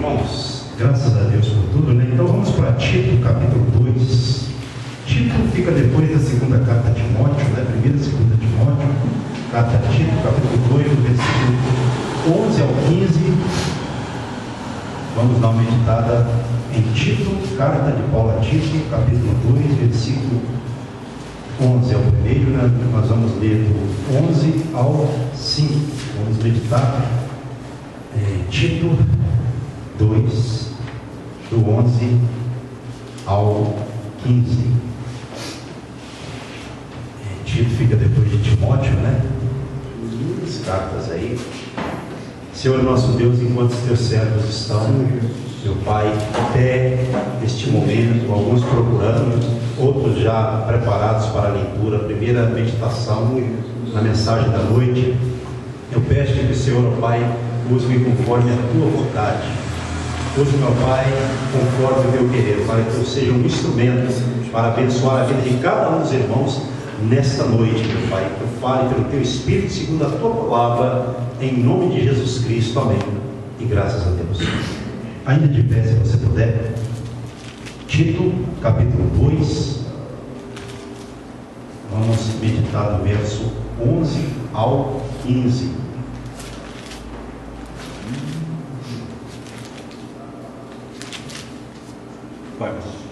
irmãos, graças a Deus por tudo, né? Então vamos para Tito, capítulo 2. Tito fica depois da segunda carta a Timóteo, né? Primeira e segunda Timóteo, carta a Tito, capítulo 2, do versículo 11 ao 15. Vamos dar uma meditada em Tito, carta de Paulo a Tito, capítulo 2, versículo 11 ao primeiro, né? Nós vamos ler do 11 ao 5. Vamos meditar Tito 2, do 11 ao 15. Tito fica depois de Timóteo, né? Duas cartas aí. Senhor nosso Deus, enquanto os teus servos estão, meu Pai, até este momento, alguns procurando, outros já preparados para a leitura, a primeira meditação na mensagem da noite, eu peço que o Senhor, ó Pai, use-me conforme a tua vontade. Use, meu Pai, conforme o teu querer, para que eu seja um instrumento para abençoar a vida de cada um dos irmãos nesta noite, meu Pai. Que eu fale pelo teu Espírito, segundo a tua palavra, em nome de Jesus Cristo. Amém. E graças a Deus. Ainda de pé, se você puder. Tito, capítulo 2. Vamos meditar do verso 11 ao 15.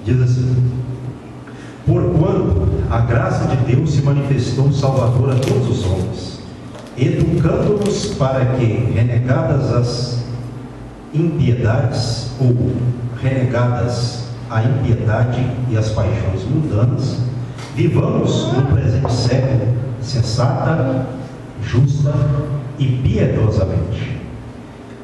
Diz assim: porquanto a graça de Deus se manifestou salvadora a todos os homens, educando-nos para que, renegadas as impiedades, ou renegadas a impiedade e as paixões mundanas, vivamos no presente século sensata, justa e piedosamente,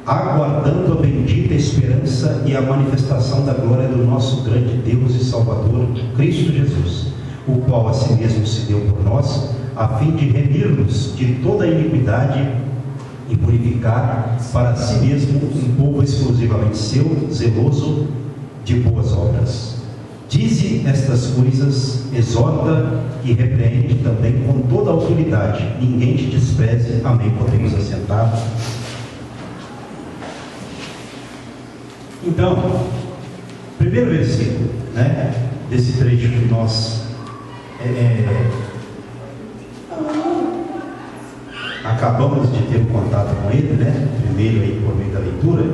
aguardando a bendita esperança e a manifestação da glória do nosso grande Deus e Salvador, Cristo Jesus, o qual a si mesmo se deu por nós, a fim de remir-nos de toda a iniquidade e purificar para si mesmo um povo exclusivamente seu, zeloso de boas obras. Dize estas coisas, exorta e repreende também com toda a autoridade. Ninguém te despreze. Amém. Podemos assentar. Então, primeiro versículo, né, desse trecho que nós acabamos de ter contato com ele, né, primeiro aí por meio da leitura,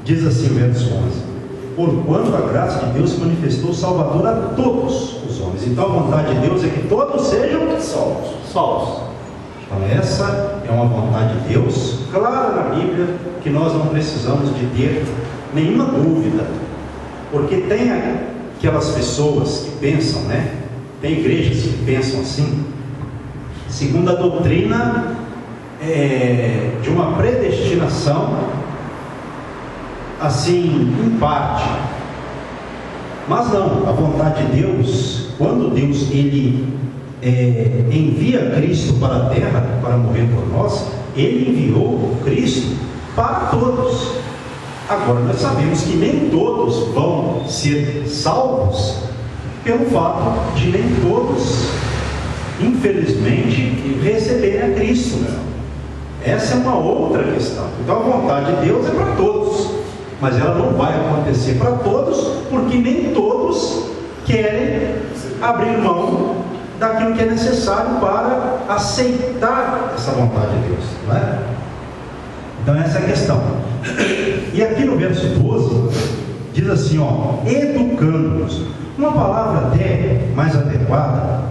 diz assim o verso 11: porquanto a graça de Deus se manifestou salvadora a todos os homens. Então a vontade de Deus é que todos sejam salvos. Então essa é uma vontade de Deus clara na Bíblia, que nós não precisamos de ter nenhuma dúvida, porque tem aquelas pessoas que pensam, né? Tem igrejas que pensam assim, segundo a doutrina de uma predestinação, assim, em parte. Mas não, a vontade de Deus, quando Deus ele envia Cristo para a terra para morrer por nós, ele enviou Cristo para todos. Agora nós sabemos que nem todos vão ser salvos, pelo fato de nem todos, infelizmente, receberem a Cristo. Essa é uma outra questão. Então a vontade de Deus é para todos, mas ela não vai acontecer para todos, porque nem todos querem abrir mão daquilo que é necessário para aceitar essa vontade de Deus, não é? Então essa é a questão. E aqui no verso 12 diz assim, ó, educando-nos. Uma palavra até mais adequada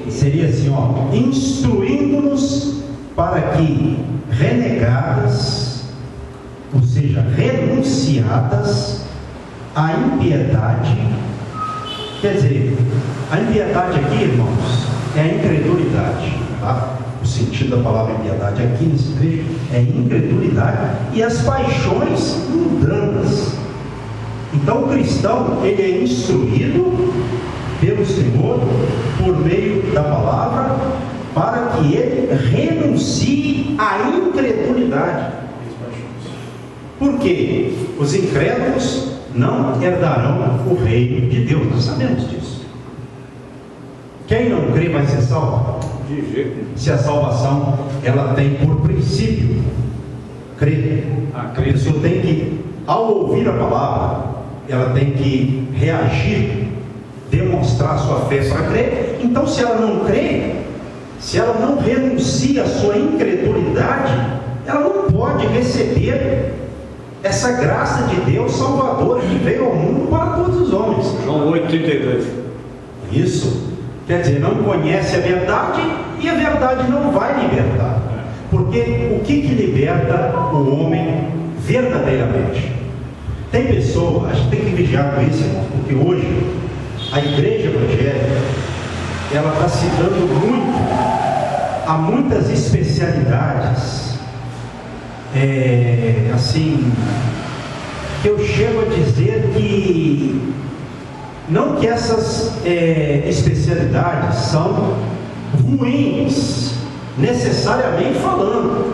seria assim, ó, instruindo-nos para que renegadas, ou seja, renunciadas à impiedade. Quer dizer, a impiedade aqui, irmãos, é a incredulidade, tá? O sentido da palavra impiedade aqui nesse trecho é incredulidade e as paixões mundanas. Então o cristão, ele é instruído pelo Senhor por meio da palavra para que ele renuncie à incredulidade. Por quê? Os incrédulos não herdarão o reino de Deus, nós sabemos disso. Quem não crê vai ser salvo? De jeito nenhum. Se a salvação ela tem por princípio crer, a pessoa tem que ao ouvir a palavra, ela tem que reagir, demonstrar sua fé para crer. Então, se ela não crê, se ela não renuncia à sua incredulidade, ela não pode receber essa graça de Deus salvadora que veio ao mundo para todos os homens. João 8,32. Isso quer dizer, não conhece a verdade e a verdade não vai libertar. Porque o que liberta o homem verdadeiramente? Tem pessoa, a gente tem que vigiar com isso, irmão, porque hoje a igreja evangélica, ela está se dando muito a muitas especialidades, assim, que eu chego a dizer que, não que essas especialidades são ruins, necessariamente falando,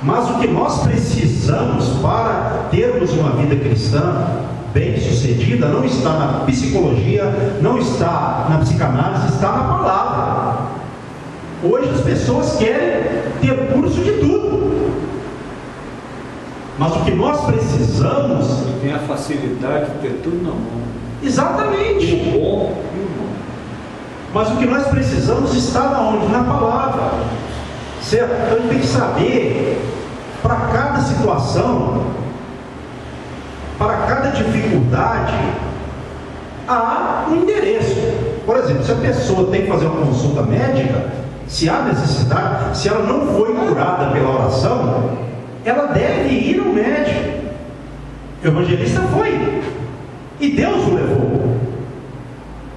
mas o que nós precisamos para termos uma vida cristã bem sucedida não está na psicologia, não está na psicanálise, está na palavra. Hoje as pessoas querem ter curso de tudo, mas o que nós precisamos tem a facilidade de ter tudo na mão. Exatamente. O bom e o bom. Mas o que nós precisamos está na onde? Na palavra. Certo? Então a gente tem que saber, para cada situação, para cada dificuldade, há um endereço. Por exemplo, se a pessoa tem que fazer uma consulta médica, se há necessidade, se ela não foi curada pela oração, ela deve ir ao médico. O evangelista foi, e Deus o levou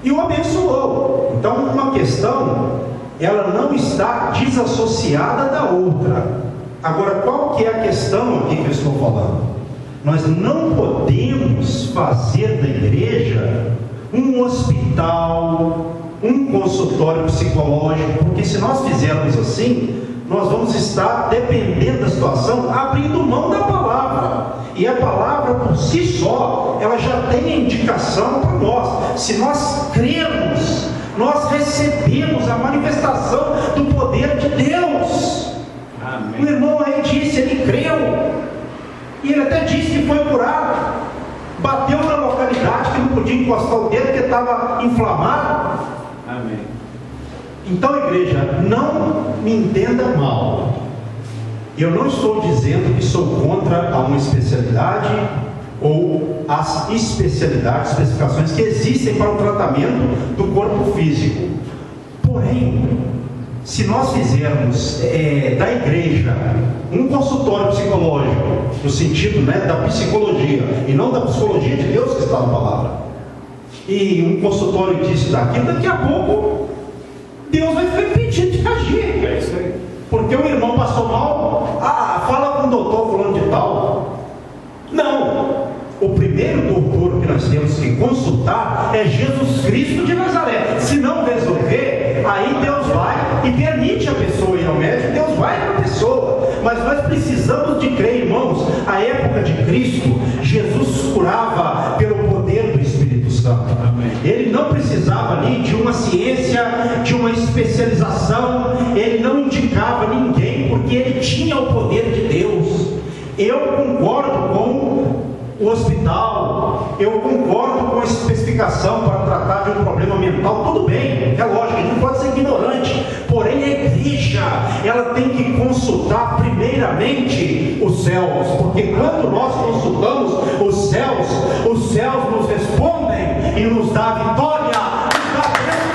e o abençoou. Então, uma questão, ela não está desassociada da outra. Agora, qual que é a questão aqui que eu estou falando? Nós não podemos fazer da igreja um hospital, um consultório psicológico, porque se nós fizermos assim, nós vamos estar, dependendo da situação, abrindo mão da palavra. E a palavra por si só, ela já tem a indicação para nós. Se nós crermos, nós recebemos a manifestação do poder de Deus. Amém. O irmão aí disse, ele creu, e ele até disse que foi curado, bateu na localidade que não podia encostar o dedo porque estava inflamado. Amém. Então, igreja, não me entenda mal. Eu não estou dizendo que sou contra a uma especialidade ou as especialidades, especificações que existem para o tratamento do corpo físico. Porém, se nós fizermos da igreja um consultório psicológico, no sentido da psicologia, e não da psicologia de Deus que está na palavra, e um consultório disso e daquilo, daqui a pouco Deus vai ficar impedido de agir. É isso aí. Porque o irmão passou mal, fala com o doutor fulano de tal. Não, o primeiro doutor que nós temos que consultar é Jesus Cristo de Nazaré. Se não resolver, aí Deus vai e permite a pessoa ir ao médico, Deus vai para a pessoa. Mas nós precisamos de crer, irmãos. A época de Cristo, Jesus curava pelo poder do Espírito Santo. Ele não precisava ali de uma ciência, de uma especialização. Ele não indicava ninguém, porque ele tinha o poder de Deus. Eu concordo com o hospital, eu concordo com a especificação para tratar de um problema mental, tudo bem, é lógico, a gente não pode ser ignorante. Porém, a igreja, ela tem que consultar primeiramente os céus, porque quando nós consultamos os céus nos respondem e nos dá vitória, nos dá bênção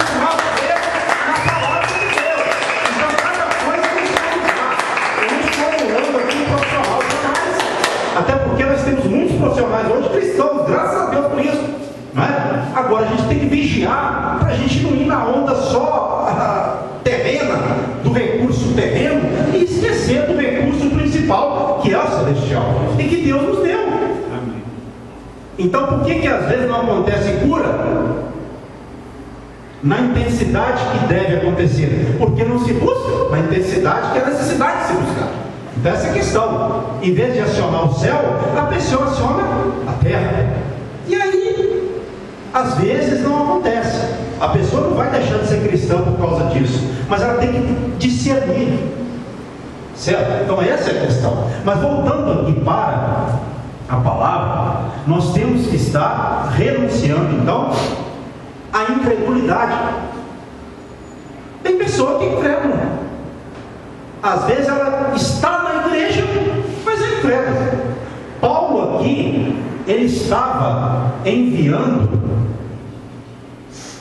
na palavra de Deus. Então, cada coisa que eu não estou falando aqui profissional demais, até porque nós temos muitos profissionais hoje cristãos, graças a Deus por isso, não é? Agora a gente tem que vigiar para a gente não ir na onda só terrena, do recurso terreno, e esquecer do recurso principal, que é o celestial, e que Deus nos deu. Amém. Então, por que às vezes não acontece cura na intensidade que deve acontecer? Porque não se busca na intensidade que é a necessidade de se buscar. Então, essa é a questão. Em vez de acionar o céu, a pessoa aciona a terra. E aí, às vezes não acontece. A pessoa não vai deixar de ser cristã por causa disso, mas ela tem que discernir. Certo? Então essa é a questão. Mas voltando aqui para a palavra, nós temos que estar renunciando, então, à incredulidade. Tem pessoa que incrédula. Às vezes ela está na igreja, mas é incrédula. Paulo aqui, ele estava enviando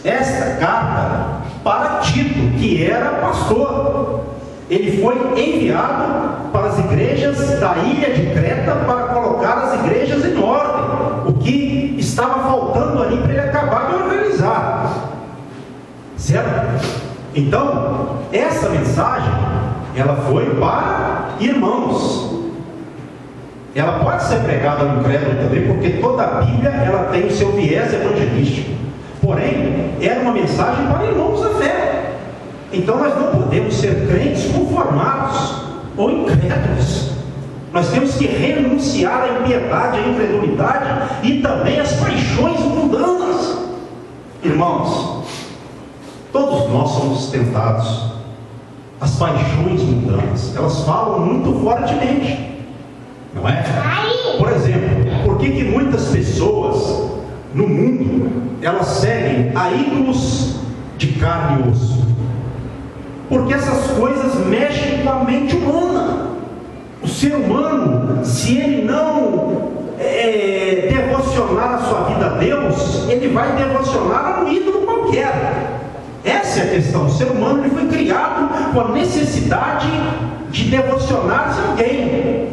esta carta para Tito, que era pastor. Ele foi enviado para as igrejas da ilha de Creta para colocar as igrejas em ordem, o que estava faltando ali para ele acabar de organizar, certo? Então, essa mensagem, ela foi para irmãos. Ela pode ser pregada no incrédulo também, porque toda a Bíblia ela tem o seu viés evangelístico. Porém, era uma mensagem para irmãos da fé. Então nós não podemos ser crentes conformados ou incrédulos. Nós temos que renunciar à impiedade, à incredulidade e também às paixões mundanas. Irmãos, todos nós somos tentados. As paixões mundanas, elas falam muito fortemente, não é? Por exemplo, por que muitas pessoas no mundo, elas seguem a ídolos de carne e osso? Porque essas coisas mexem com a mente humana. O ser humano, se ele não devocionar a sua vida a Deus, ele vai devocionar a um ídolo qualquer. Essa é a questão. O ser humano ele foi criado com a necessidade de devocionar-se a alguém.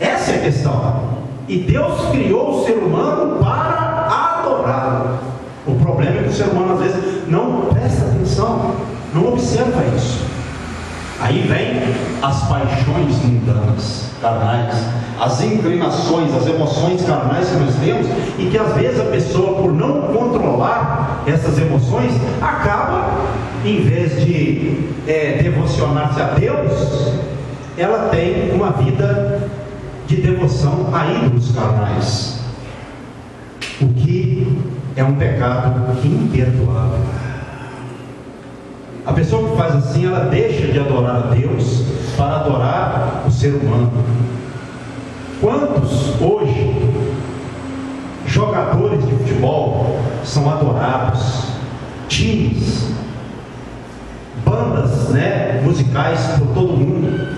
Essa é a questão. E Deus criou o ser humano para adorar. O problema é que o ser humano às vezes não presta atenção, não observa isso. Aí vem as paixões mundanas, carnais, as inclinações, as emoções carnais que nós temos, e que às vezes a pessoa, por não controlar essas emoções, acaba, em vez de devocionar-se a Deus, ela tem uma vida de devoção a ídolos carnais, o que é um pecado imperdoável. A pessoa que faz assim, ela deixa de adorar a Deus para adorar o ser humano. Quantos hoje jogadores de futebol são adorados, times, bandas, musicais por todo mundo?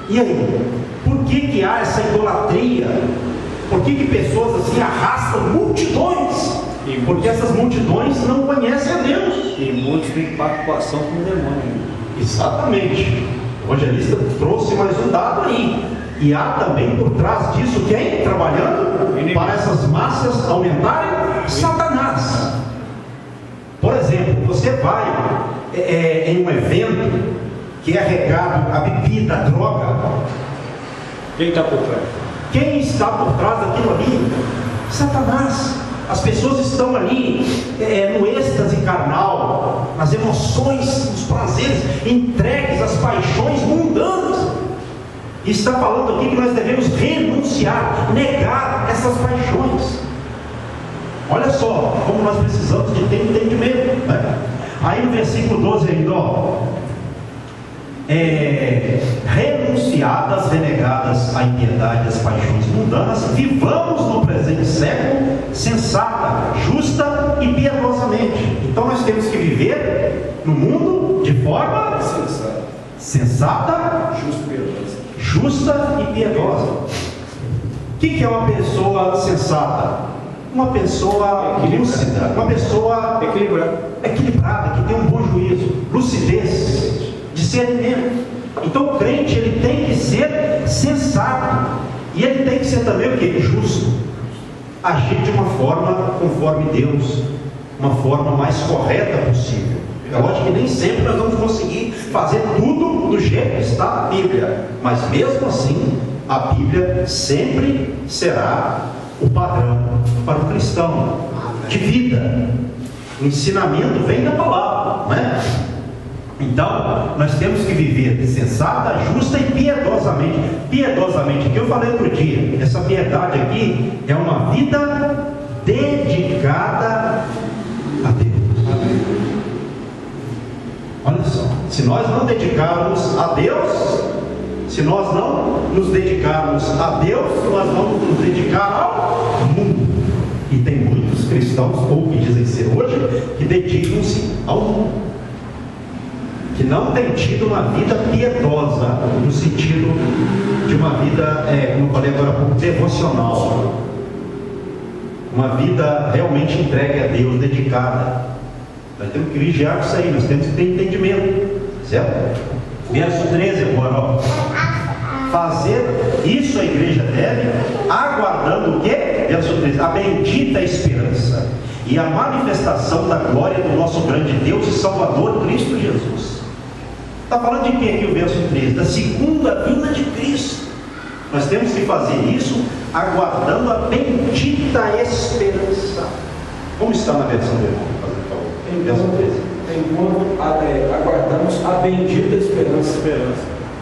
E aí, por que há essa idolatria? Por que pessoas assim arrastam multidões? Porque essas multidões não conhecem a Deus. E muitos têm participação com o demônio. Exatamente. O evangelista trouxe mais um dado aí. E há também por trás disso quem? Trabalhando para essas massas aumentarem? Satanás. Por exemplo, você vai em um evento que é regado a bebida, a droga. Quem está por trás? Quem está por trás daquilo ali? Satanás. As pessoas estão ali no êxtase carnal, nas emoções, nos prazeres, entregues às paixões mundanas. E está falando aqui que nós devemos renunciar, negar essas paixões. Olha só como nós precisamos de ter entendimento, né? Aí no versículo 12 ainda, renunciadas, renegadas a impiedade e as paixões mundanas, vivamos no presente século sensata, justa e piedosamente. Então nós temos que viver no mundo de forma sensata, justa e piedosa. O que é uma pessoa sensata? Uma pessoa lúcida, uma pessoa equilibrada, que tem um bom juízo, lucidez, discernimento. Então o crente ele tem que ser sensato, e ele tem que ser também o que? Justo, agir de uma forma conforme Deus, uma forma mais correta possível. É lógico que nem sempre nós vamos conseguir fazer tudo do jeito que está na Bíblia, mas mesmo assim a Bíblia sempre será o padrão para o cristão de vida. O ensinamento vem da palavra, não é? Então, nós temos que viver sensata, justa e piedosamente. Piedosamente, que eu falei outro dia, essa piedade aqui é uma vida dedicada a Deus. Olha só, se nós não dedicarmos a Deus, se nós não nos dedicarmos a Deus, nós vamos nos dedicar ao mundo. E tem muitos cristãos, ou que dizem ser hoje, que dedicam-se ao mundo, que não têm tido uma vida piedosa, no sentido de uma vida, como eu falei agora há pouco, devocional, uma vida realmente entregue a Deus, dedicada. Nós temos que vigiar isso aí, nós temos que ter entendimento, certo? Verso 13 agora, ó. Fazer isso a igreja deve, aguardando o quê? Verso 13, a bendita esperança e a manifestação da glória do nosso grande Deus e Salvador Cristo Jesus. Está falando de quem aqui o verso 13? Da segunda vinda de Cristo. Nós temos que fazer isso aguardando a bendita esperança. Como está na versão do irmão? Enquanto aguardamos a bendita esperança.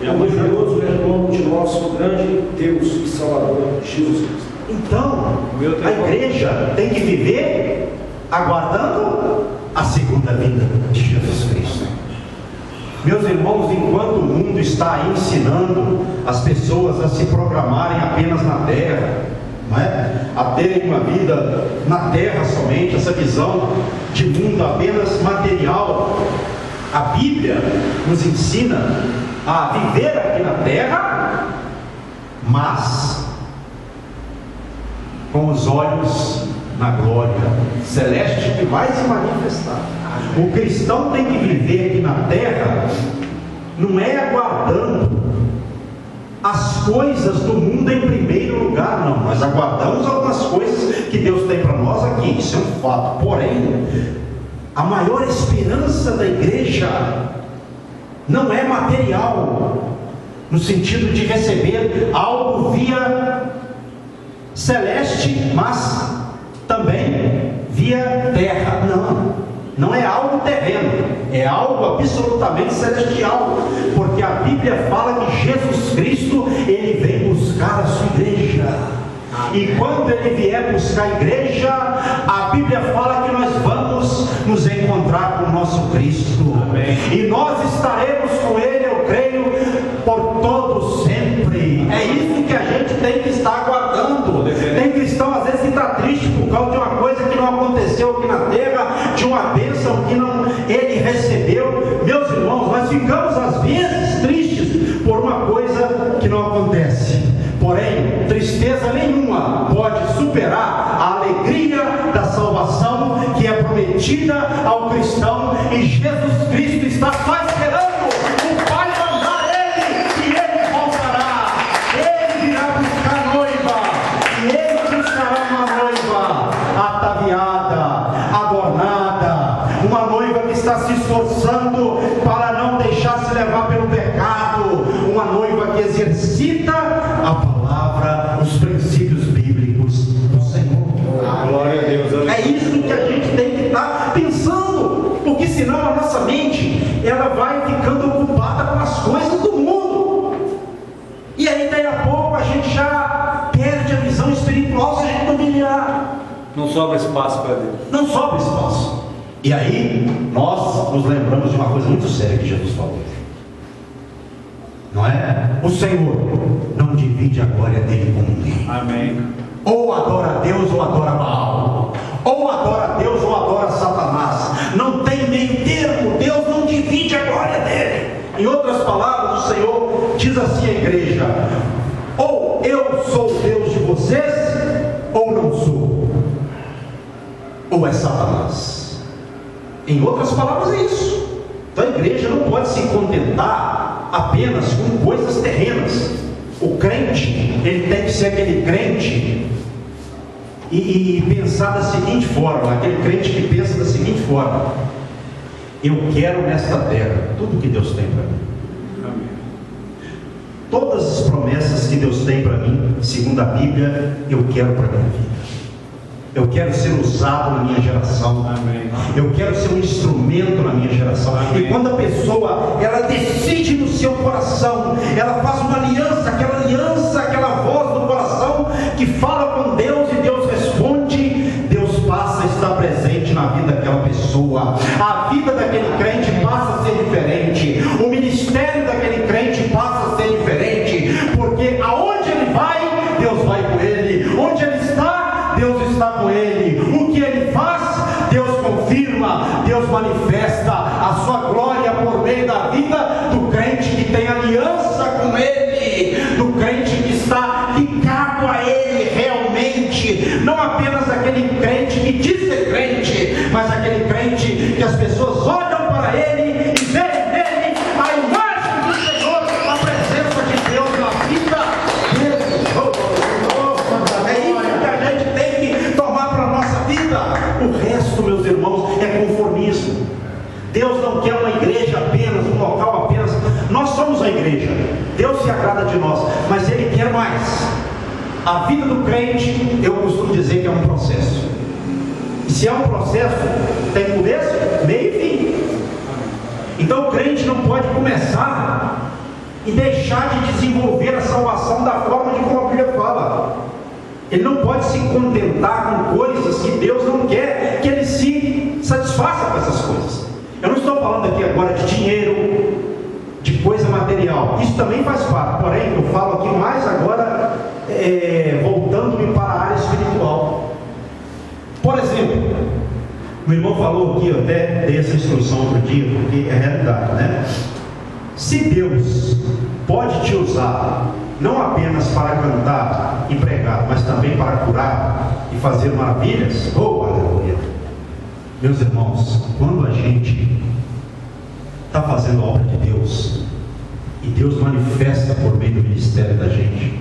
E a glorioso retorno de nosso grande Deus e Salvador Jesus Cristo. Então, a igreja tem que viver aguardando a segunda vinda de Jesus Cristo. Meus irmãos, enquanto o mundo está ensinando as pessoas a se programarem apenas na terra, não é? A terem uma vida na terra somente, essa visão de mundo apenas material, a Bíblia nos ensina a viver aqui na terra, mas com os olhos na glória celeste que vai se manifestar. O cristão tem que viver aqui na terra, não é aguardando as coisas do mundo em primeiro lugar, não. Nós aguardamos algumas coisas que Deus tem para nós aqui, isso é um fato. Porém, a maior esperança da igreja não é material, no sentido de receber algo via celeste, mas também via terra. Não é algo terreno, é algo absolutamente celestial, porque a Bíblia fala que Jesus Cristo, Ele vem buscar a sua igreja. E quando Ele vier buscar a igreja, a Bíblia fala que nós vamos nos encontrar com o nosso Cristo. Amém. E nós estaremos com Ele, eu creio, por todo sempre. É isso que a gente tem que estar aguardando. Tem cristão às vezes que está triste por causa de uma coisa que não aconteceu aqui na terra, de uma bênção que não ele recebeu. Meus irmãos, nós ficamos às vezes tristes por uma coisa que não acontece. Porém, tristeza nenhuma pode superar a alegria da salvação que é prometida ao cristão, e Jesus Cristo está só esperando o Pai mandar Ele, e Ele voltará. Ele virá buscar a noiva, e Ele buscará uma noiva ataviada, adornada, uma noiva que está se esforçando para não deixar se levar pelo pecado, uma noiva que exercita a palavra, os princípios bíblicos do Senhor. Glória a Deus. É isso que a gente tem que estar pensando, porque senão a nossa mente ela vai ficando ocupada com as coisas do mundo, e aí daí a pouco a gente já perde a visão espiritual se a gente não vigiar. Não sobra espaço para Deus. Não sobra espaço. E aí nós nos lembramos de uma coisa muito séria que Jesus falou. Não é? O Senhor não divide a glória dele com ninguém. Amém. Ou adora a Deus ou adora Baal, ou adora a Deus ou adora Satanás. Não tem meio termo. Deus não divide a glória dele. Em outras palavras, o Senhor diz assim à igreja: ou eu sou o Deus de vocês, ou não sou, ou é Satanás. Em outras palavras é isso. Então a igreja não pode se contentar apenas com coisas terrenas. O crente, ele tem que ser aquele crente e pensar da seguinte forma, aquele crente que pensa da seguinte forma: eu quero nesta terra tudo que Deus tem para mim. Amém. Todas as promessas que Deus tem para mim, segundo a Bíblia, eu quero para a minha vida. Eu quero ser usado na minha geração. Amém. Eu quero ser um instrumento na minha geração. Amém. E quando a pessoa, ela decide no seu coração, ela faz uma aliança, aquela voz do coração que fala com Deus e Deus responde, Deus passa a estar presente na vida daquela pessoa. A vida daquele crente passa a ser diferente. O ministério daquele crente passa a ser diferente. crente realmente, não apenas aquele crente que diz ser crente, mas aquele crente que as pessoas olham para ele e veem nele a imagem do Senhor, a presença de Deus na vida dele. É isso que a gente tem que tomar para a nossa vida. O resto, meus irmãos, é conformismo. Deus não quer uma igreja apenas, um local apenas. Nós somos a igreja, Deus se agrada de nós, mas Ele quer mais. A vida do crente, eu costumo dizer que é um processo. E se é um processo, tem começo, meio e fim. Então o crente não pode começar e deixar de desenvolver a salvação da forma de como a Bíblia fala. Ele não pode se contentar com coisas que Deus não quer que ele se satisfaça com essas coisas. Eu não estou falando aqui agora de dinheiro, de coisa material. Isso também faz parte. Porém, eu falo aqui mais agora, voltando-me para a área espiritual. Por exemplo, o irmão falou aqui, eu até dei essa instrução outro dia, porque é realidade, né? Se Deus pode te usar, não apenas para cantar e pregar, mas também para curar e fazer maravilhas, oh, aleluia! Meus irmãos, quando a gente está fazendo a obra de Deus, e Deus manifesta por meio do ministério da gente,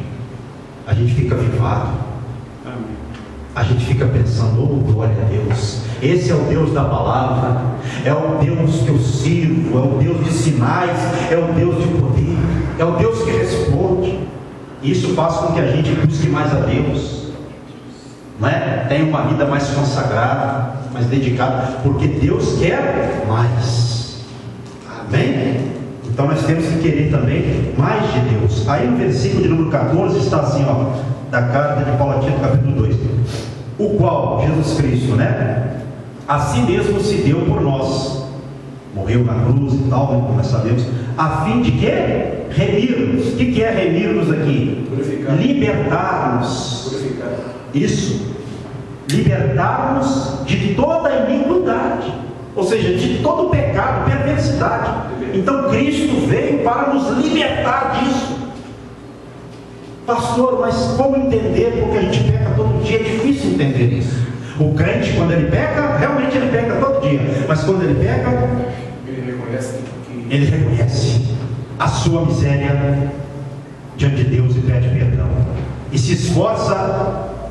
a gente fica avivado. Amém. A gente fica pensando, oh, glória a Deus, esse é o Deus da palavra, é o Deus que eu sirvo, é o Deus de sinais, é o Deus de poder, é o Deus que responde. Isso faz com que a gente busque mais a Deus, não é? Tenha uma vida mais consagrada, mais dedicada, porque Deus quer mais. Amém? Então nós temos que querer também mais de Deus. Aí no versículo de número 14 está assim, ó, da carta de Paulo a Tito, capítulo 2: o qual, Jesus Cristo, né, a si mesmo se deu por nós, morreu na cruz e tal, como nós sabemos, a fim de quê? Remir-nos. O que é remir-nos aqui? Purificar. Libertar-nos. Purificar. Isso. Libertar-nos de toda a iniquidade, ou seja, de todo o pecado, perversidade. Então Cristo veio para nos libertar disso. Pastor, mas como entender? Porque a gente peca todo dia, é difícil entender isso. O crente, quando ele peca, realmente ele peca todo dia, mas quando ele peca, ele reconhece a sua miséria diante de Deus e pede perdão, e se esforça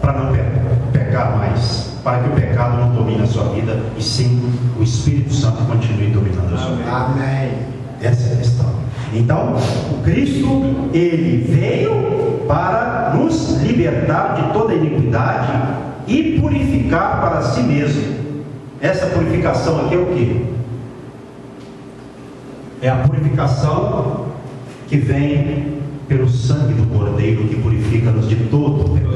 para não pecar mais, para que o pecado não domine a sua vida, e sim o Espírito Santo continue dominando a sua vida. Amém. Essa é a questão. Então, o Cristo, ele veio para nos libertar de toda iniquidade e purificar para si mesmo. Essa purificação aqui é o quê? É a purificação que vem pelo sangue do Cordeiro, que purifica-nos de todo o pecado.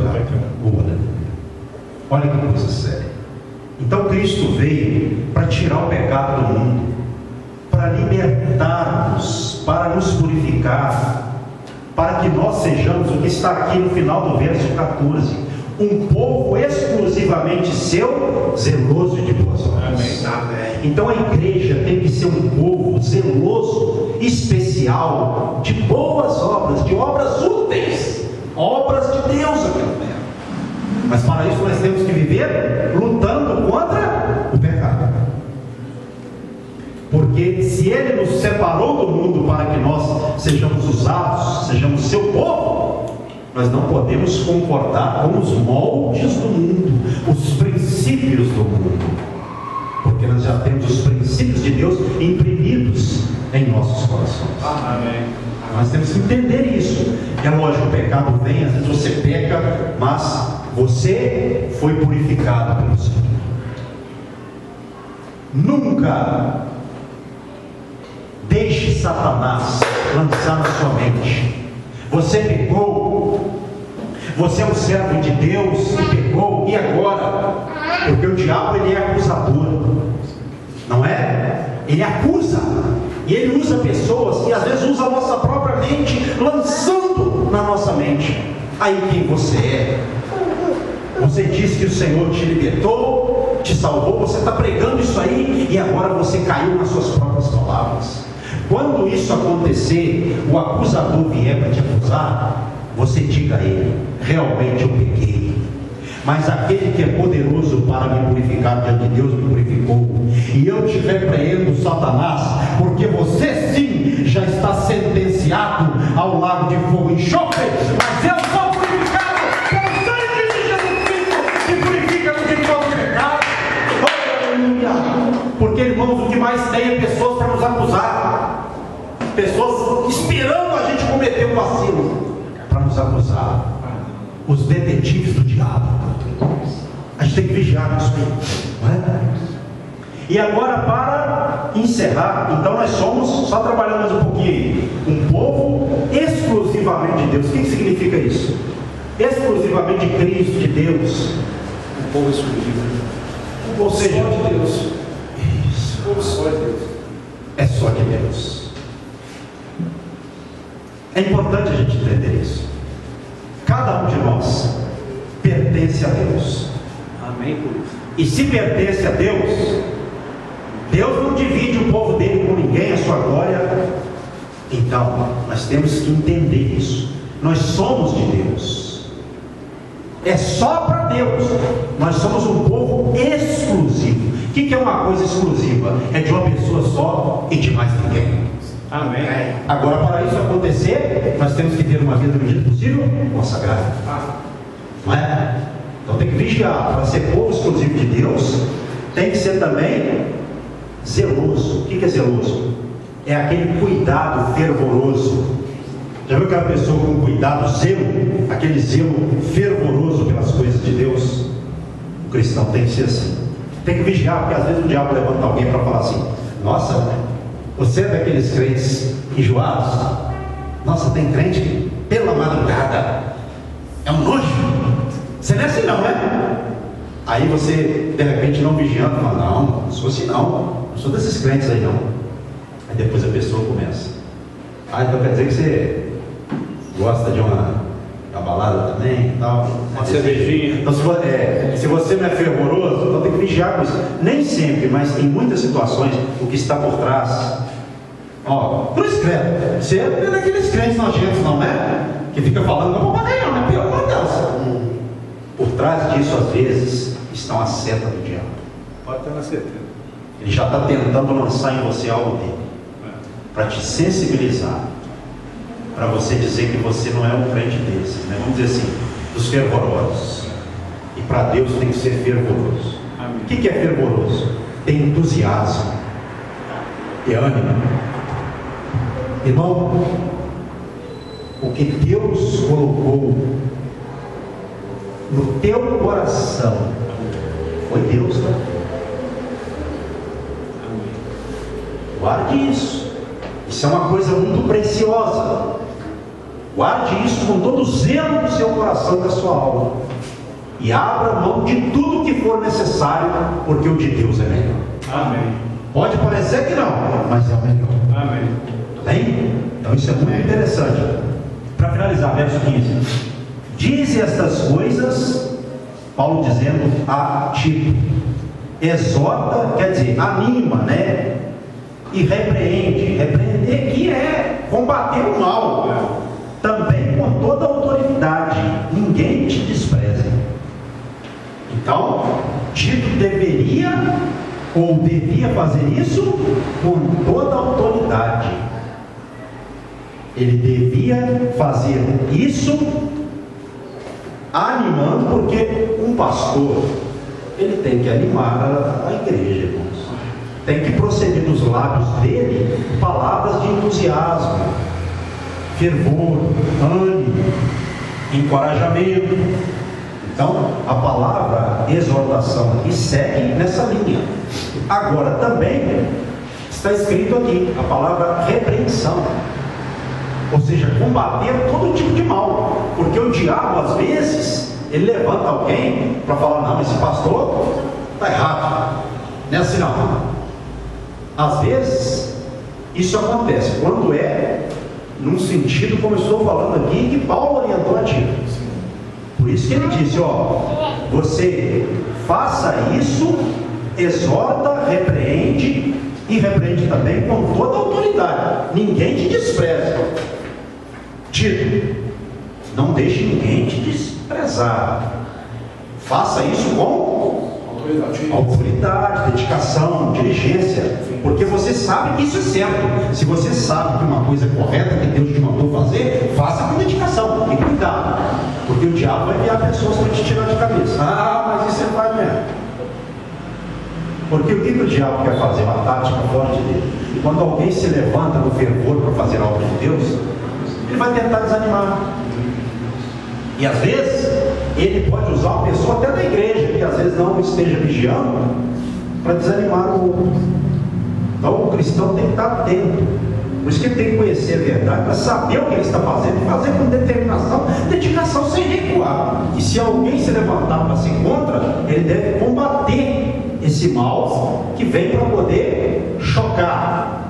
Olha que coisa séria. Então Cristo veio para tirar o pecado do mundo, para libertar-nos, para nos purificar, para que nós sejamos o que está aqui no final do verso 14, um povo exclusivamente seu, zeloso de boas obras. Amém. Então a igreja tem que ser um povo zeloso, especial, de boas obras, de obras úteis, obras de Deus aqui na terra. Mas para isso nós temos que viver lutando contra o pecado. Porque se Ele nos separou do mundo para que nós sejamos usados, sejamos seu povo, nós não podemos concordar com os moldes do mundo, os princípios do mundo, porque nós já temos os princípios de Deus imprimidos em nossos corações. Amém. Nós temos que entender isso. É lógico, o pecado vem, às vezes você peca, mas você foi purificado pelo Senhor. Nunca deixe Satanás lançar na sua mente: você pecou, você é um servo de Deus que pecou, e agora? Porque o diabo, ele é acusador, não é? Ele acusa, e ele usa pessoas, e às vezes usa a nossa própria mente, lançando na nossa mente: aí quem você é? Você disse que o Senhor te libertou, te salvou, você está pregando isso aí, e agora você caiu nas suas próprias palavras. Quando isso acontecer, o acusador vier para te acusar, você diga a ele: realmente eu pequei. Mas aquele que é poderoso para me purificar diante de Deus me purificou. E eu te repreendo, Satanás, porque você sim já está sentenciado ao lago de fogo e enxofre. Mas eu sou purificado pelo sangue de Jesus Cristo, que purifica-nos de todo pecado. Aleluia! Porque, irmãos, o que mais tem é pessoas para nos acusar, pessoas esperando a gente cometer um vacilo para nos acusar. Os detetives do diabo. A gente tem que vigiar isso, não é? E agora, para encerrar, então nós somos, só trabalhando mais um pouquinho, um povo exclusivamente de Deus. O que significa isso? Exclusivamente de Cristo, de Deus. Um povo exclusivo. Ou seja, só de Deus. Isso. Ou só de Deus. É só de Deus. É importante a gente entender isso. Cada um de nós pertence a Deus. Amém por isso. E se pertence a Deus, Deus não divide o povo dele com ninguém, a sua glória. Então, nós temos que entender isso. Nós somos de Deus. É só para Deus. Nós somos um povo exclusivo. O que é uma coisa exclusiva? É de uma pessoa só e de mais ninguém. Amém. Agora, para isso acontecer, nós temos que ter uma vida, no medida possível, consagrada. Não é? Então tem que vigiar. Para ser povo exclusivo de Deus, tem que ser também zeloso. O que é zeloso? É aquele cuidado fervoroso. Já viu aquela pessoa com cuidado, zelo? Aquele zelo fervoroso pelas coisas de Deus? O cristão tem que ser assim. Tem que vigiar, porque às vezes o diabo levanta alguém para falar assim: nossa, você é daqueles crentes enjoados? Nossa, tem crente que pela madrugada é um nojo. Você não é assim não, né? Aí você, de repente, não vigiando, fala: não sou assim não sou desses crentes aí não. Aí depois a pessoa começa: então quer dizer que você gosta de uma balada também e tal, uma cervejinha. Então, se você não é fervoroso, então tem que vigiar com isso. Nem sempre, mas em muitas situações, o que está por trás, por escrever, você é daqueles crentes nojentos, não é? Que fica falando, não vou fazer não, é pelo amor de Deus. Por trás disso, às vezes, está uma seta do diabo. Pode ter uma certeza. Ele já está tentando lançar em você algo dele, para te sensibilizar, para você dizer que você não é um crente desses, né? Vamos dizer assim, dos fervorosos. E para Deus tem que ser fervoroso. Amém. O que é fervoroso? Tem entusiasmo e ânimo. Irmão, o que Deus colocou no teu coração foi Deus, tá? Guarde isso. Isso é uma coisa muito preciosa. Guarde isso com todo o zelo do seu coração e da sua alma. E abra mão de tudo que for necessário, porque o de Deus é melhor. Amém. Pode parecer que não, mas é o melhor. Amém. Bem? Então isso é muito interessante. Para finalizar, verso 15. Dize estas coisas, Paulo dizendo a Tito. Exorta, quer dizer, anima, né? E repreende. Repreender que é combater o mal. Também com toda a autoridade. Ninguém te despreze. Então, Tito deveria ou devia fazer isso com toda a autoridade. Ele devia fazer isso animando, porque um pastor, ele tem que animar a igreja, irmãos. Tem que proceder dos lábios dele palavras de entusiasmo, fervor, ânimo, encorajamento. Então, a palavra exortação aqui segue nessa linha. Agora, também está escrito aqui a palavra repreensão, ou seja, combater todo tipo de mal, porque o diabo, às vezes, ele levanta alguém para falar: não, esse pastor está errado, não é assim não. Às vezes, isso acontece quando é num sentido, como eu estou falando aqui, que Paulo orientou a Tito. Por isso que ele disse: você faça isso, exorta, repreende, e repreende também com toda a autoridade. Ninguém te despreza. Tito, não deixe ninguém te prezar. Faça isso com autoridade, dedicação, diligência, porque você sabe que isso é certo. Se você sabe que uma coisa é correta, que Deus te mandou fazer, faça com dedicação e cuidado, porque o diabo vai enviar pessoas para te tirar de cabeça. Mas isso é vai mesmo. Porque o que o diabo quer fazer? Uma tática forte dele. Quando alguém se levanta no fervor para fazer algo de Deus, ele vai tentar desanimar. E às vezes ele pode usar uma pessoa até da igreja, que às vezes não esteja vigiando, para desanimar o outro. Então o cristão tem que estar atento. Por isso que ele tem que conhecer a verdade, para saber o que ele está fazendo e fazer com determinação, dedicação, sem recuar. E se alguém se levantar para ser contra, ele deve combater esse mal que vem para poder chocar,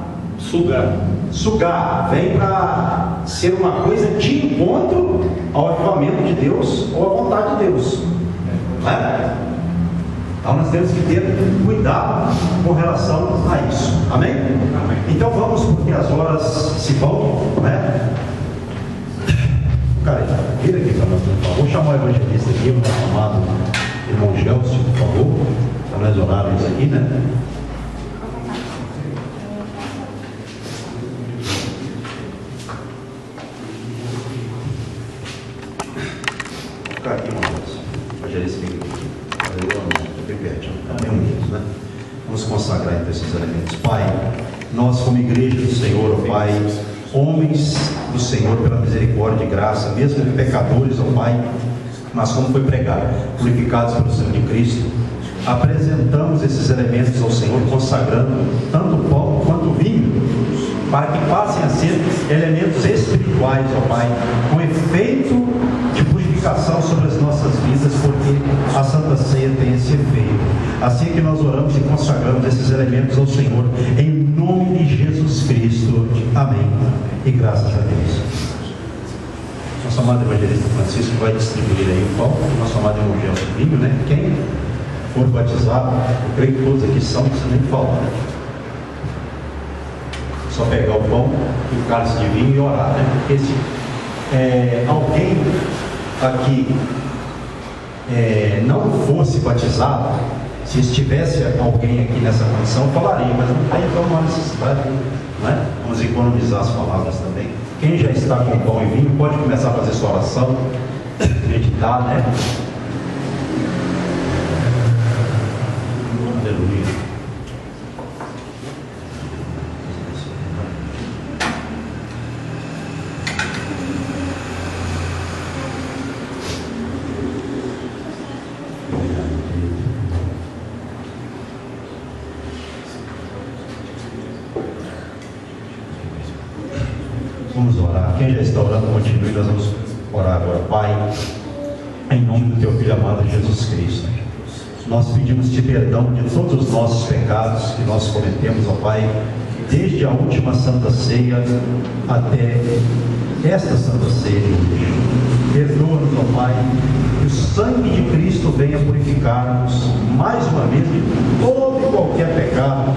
sugar, vem para ser uma coisa de encontro ao avivamento de Deus ou à vontade de Deus. Não é? Então nós temos que ter cuidado com relação a isso. Amém? Amém. Então vamos, porque as horas se vão, não é? Cara, vira aqui para nós, por favor. Vou chamar o evangelista aqui, o nosso amado irmão Gelson, por favor, para nós orarmos aqui, né? Aqui, irmãos, evangelista bem pertinho, também unidos, né? Vamos consagrar então esses elementos. Pai, nós como igreja do Senhor, ó Pai, homens do Senhor pela misericórdia e graça, mesmo pecadores, ó Pai, mas como foi pregado, purificados pelo sangue de Cristo, apresentamos esses elementos ao Senhor, consagrando tanto o pão quanto o vinho, para que passem a ser elementos espirituais, ó Pai, com efeito de purificação sobre as nossas vidas, porque a Santa Ceia tem esse efeito. Assim que nós oramos e consagramos esses elementos ao Senhor, em nome de Jesus Cristo. Amém. E graças a Deus. Nosso amado evangelista Francisco vai distribuir aí o pão, nosso amado irmão Gelson vinho, né? Quem for batizado, eu creio que todos aqui são, não precisa nem falar, né? Só pegar o pão e o cálice de vinho e orar, né? Porque se alguém aqui não fosse batizado, se estivesse alguém aqui nessa condição, falaria, mas não tem, então não há necessidade, não é? Vamos economizar as palavras também. Quem já está com pão e vinho pode começar a fazer sua oração, meditar, né? Aleluia. Vamos orar. Quem já está orando, continue. Nós vamos orar agora. Pai, em nome do Teu Filho amado Jesus Cristo, nós pedimos-Te perdão de todos os nossos pecados que nós cometemos, ó Pai, desde a última Santa Ceia até esta Santa Ceia de hoje. Perdoa-nos, ó Pai, que o sangue de Cristo venha purificar-nos mais uma vez de todo e qualquer pecado,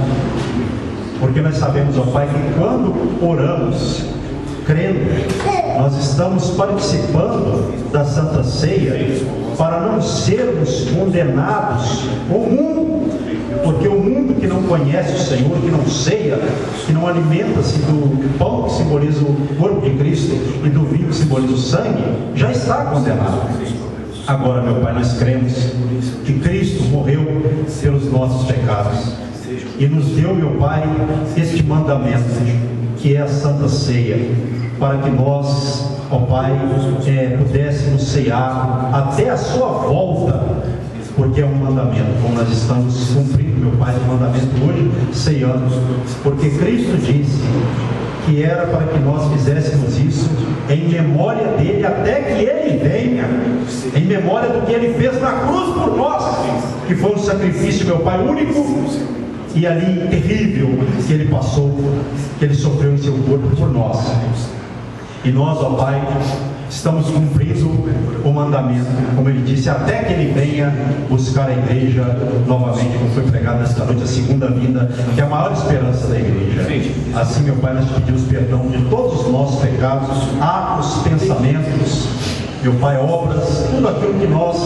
porque nós sabemos, ó Pai, que quando oramos crendo, nós estamos participando da Santa Ceia para não sermos condenados com o mundo, porque o mundo que não conhece o Senhor, que não ceia, que não alimenta-se do pão que simboliza o corpo de Cristo e do vinho que simboliza o sangue, já está condenado. Agora, meu Pai, nós cremos que Cristo morreu pelos nossos pecados e nos deu, meu Pai, este mandamento, que é a Santa Ceia, para que nós, ó Pai, pudéssemos ceiar até a sua volta, porque é um mandamento, como nós estamos cumprindo, meu Pai, o mandamento hoje, ceando, porque Cristo disse que era para que nós fizéssemos isso em memória dele, até que ele venha, em memória do que ele fez na cruz por nós, que foi um sacrifício, meu Pai, único e ali terrível, que ele passou, que ele sofreu em seu corpo por nós. E nós, ó Pai, estamos cumprindo o mandamento, como ele disse, até que ele venha buscar a igreja novamente, como foi pregado nesta noite, a segunda vinda, que é a maior esperança da igreja. Assim, meu Pai, nós te pedimos perdão de todos os nossos pecados, atos, pensamentos, meu Pai, obras, tudo aquilo que nós,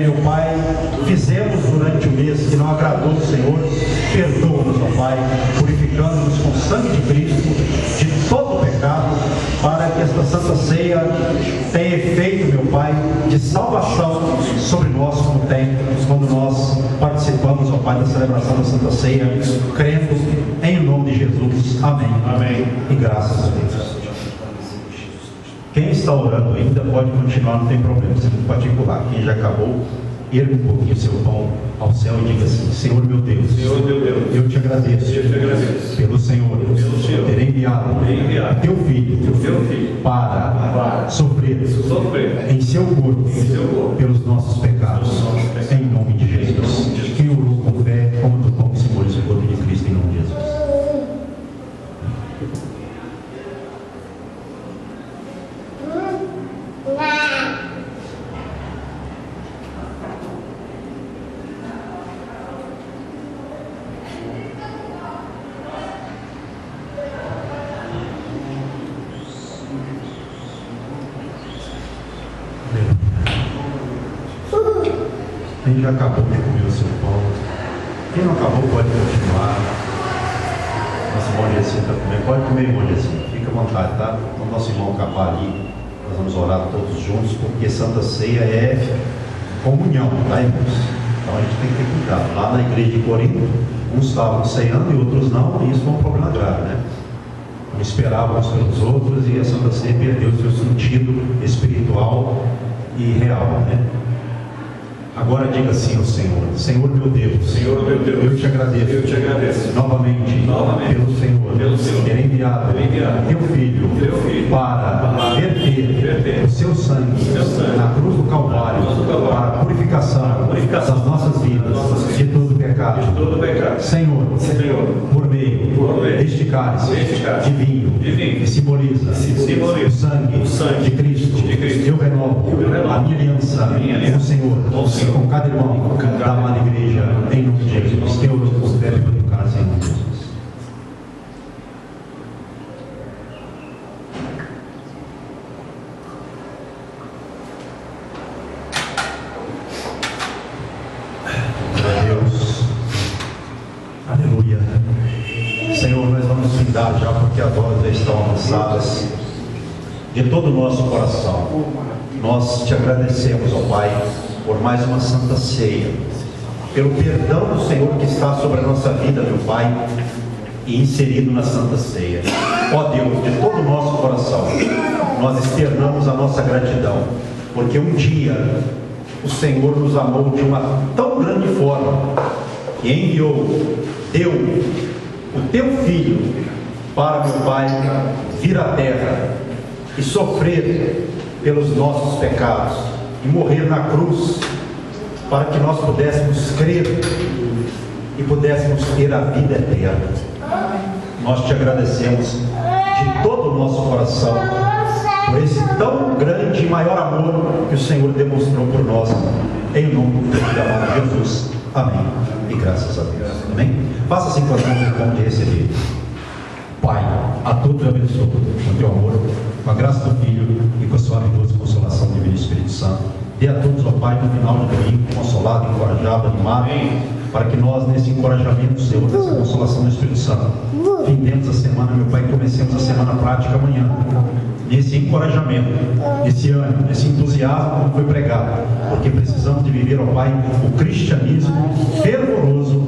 meu Pai, fizemos durante o mês que não agradou o Senhor, perdoa-nos, ó Pai, purificando-nos com o sangue de Cristo de todo o pecado, para que esta Santa Ceia tenha efeito, meu Pai, de salvação sobre nós, como tem quando nós participamos, ó Pai, da celebração da Santa Ceia, crendo em nome de Jesus. Amém. Amém. E graças a Deus. Quem está orando ainda pode continuar, não tem problema, você não particular. Quem já acabou, erga um pouquinho seu pão ao céu e diga assim: Senhor meu Deus, Senhor meu Deus, eu te agradeço, pelo Senhor ter enviado teu filho para sofrer em seu corpo pelos nossos pecados, em nome de Jesus. Quem orou com fé, como do pão simboliza o corpo de Cristo, em nome de Jesus. Quem já acabou de comer o seu pão, quem não acabou pode continuar. Nosso irmão Gessinho está comendo, pode comer, irmão Gessinho, fica à vontade, tá? Quando nosso irmão acabar ali, nós vamos orar todos juntos, porque Santa Ceia é comunhão, tá, irmãos? Então a gente tem que ter cuidado. Lá na igreja de Corinto, uns estavam ceando e outros não, e isso foi um problema grave, né? Não esperavam uns pelos outros e a Santa Ceia perdeu o seu sentido espiritual e real, né? Agora diga assim ao Senhor: Senhor meu Deus, eu te agradeço, novamente pelo Senhor ter enviado teu filho para verter o seu sangue na cruz do Calvário para a purificação das nossas vidas de todo pecado. Senhor, por meio deste cálice de vinho que simboliza o sangue de Cristo, eu renovo a minha aliança com o Senhor, com cada irmão da amada igreja, em nome de Jesus. Que eu nos deve educar, em nome de Jesus. Glória a Deus. Aleluia. Senhor, nós vamos findar já, porque as horas já estão avançadas. De todo o nosso coração, nós te agradecemos, ó Pai, por mais uma Santa Ceia, pelo perdão do Senhor que está sobre a nossa vida, meu Pai, e inserido na Santa Ceia. Ó Deus, de todo o nosso coração, nós externamos a nossa gratidão, porque um dia o Senhor nos amou de uma tão grande forma, que deu o teu Filho para, meu Pai, vir à terra e sofrer pelos nossos pecados, e morrer na cruz, para que nós pudéssemos crer e pudéssemos ter a vida eterna. Nós te agradecemos de todo o nosso coração por esse tão grande e maior amor que o Senhor demonstrou por nós, em nome do Filho amado Jesus. Amém. E graças a Deus. Amém. Faça assim com as mãos no pão de receber. Pai, a todos abençoe com teu amor, com a graça do Filho e com a sua doce consolação do Divino Espírito Santo. Dê a todos, ó Pai, no final de domingo, consolado, encorajado, animado, para que nós, nesse encorajamento, Senhor, nessa consolação do Espírito Santo, findemos a semana, meu Pai, comecemos a semana prática amanhã, nesse encorajamento, nesse ânimo, nesse entusiasmo como foi pregado, porque precisamos de viver, ó Pai, o cristianismo fervoroso